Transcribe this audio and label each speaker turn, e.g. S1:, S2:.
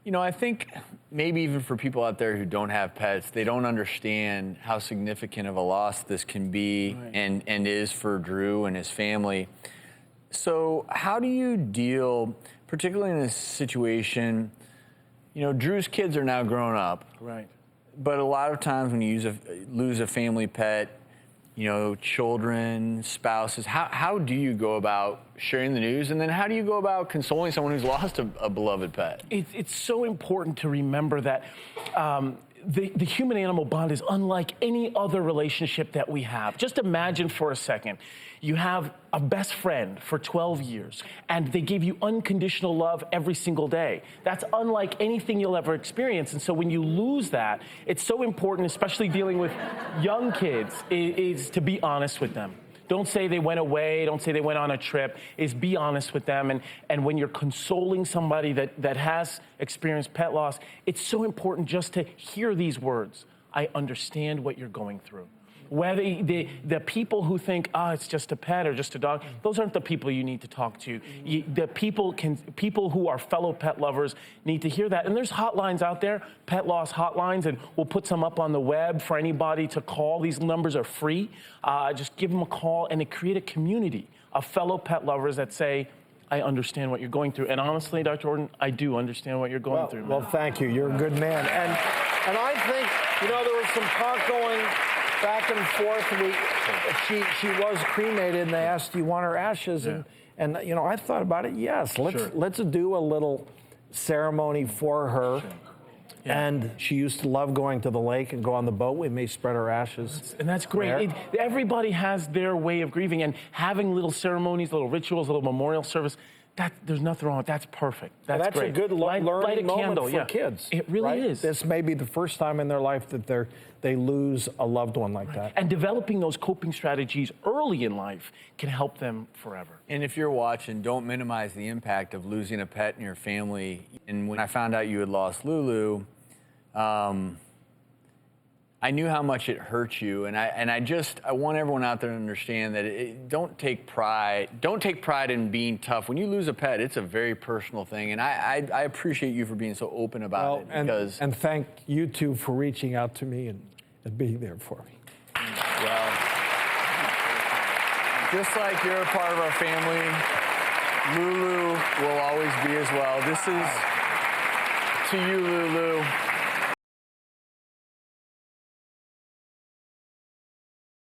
S1: I think maybe even for people out there who don't have pets, they don't understand how significant of a loss this can be and is for Drew and his family. So how do you deal, particularly in this situation, Drew's kids are now grown up.
S2: Right.
S1: But a lot of times when you lose a family pet, children, spouses, how do you go about sharing the news? And then how do you go about consoling someone who's lost a beloved pet?
S2: It's so important to remember that the human-animal bond is unlike any other relationship that we have. Just imagine for a second, you have a best friend for 12 years, and they give you unconditional love every single day. That's unlike anything you'll ever experience. And so when you lose that, it's so important, especially dealing with young kids, is to be honest with them. Don't say they went away, don't say they went on a trip, is be honest with them. And when you're consoling somebody that has experienced pet loss, it's so important just to hear these words. I understand what you're going through. Whether the people who think, it's just a pet or just a dog, those aren't the people you need to talk to. The people who are fellow pet lovers need to hear that. And there's hotlines out there, pet loss hotlines, and we'll put some up on the web for anybody to call. These numbers are free. Just give them a call and create a community of fellow pet lovers that say, I understand what you're going through. And honestly, Dr. Ordon, I do understand what you're going through.
S3: Well, thank you. You're a good man. And I think, there was some talk going back and forth. She was cremated, and they asked, do you want her ashes?
S2: Yeah.
S3: And I thought about it. Yes, let's do a little ceremony for her. Sure. Yeah. And she used to love going to the lake and go on the boat. We may spread her ashes.
S2: And that's great. Everybody has their way of grieving, and having little ceremonies, little rituals, little memorial service, there's nothing wrong with that. That's perfect. That's great.
S3: A good learning moment for kids.
S2: It really is.
S3: This may be the first time in their life that they lose a loved one like that.
S2: And developing those coping strategies early in life can help them forever.
S1: And if you're watching, don't minimize the impact of losing a pet in your family. And when I found out you had lost Lulu, I knew how much it hurt you, and I want everyone out there to understand that don't take pride in being tough. When you lose a pet, it's a very personal thing, and I appreciate you for being so open about it.
S3: And thank you two for reaching out to me and being there for me.
S1: Well, just like you're a part of our family, Lulu will always be as well. This is to you, Lulu.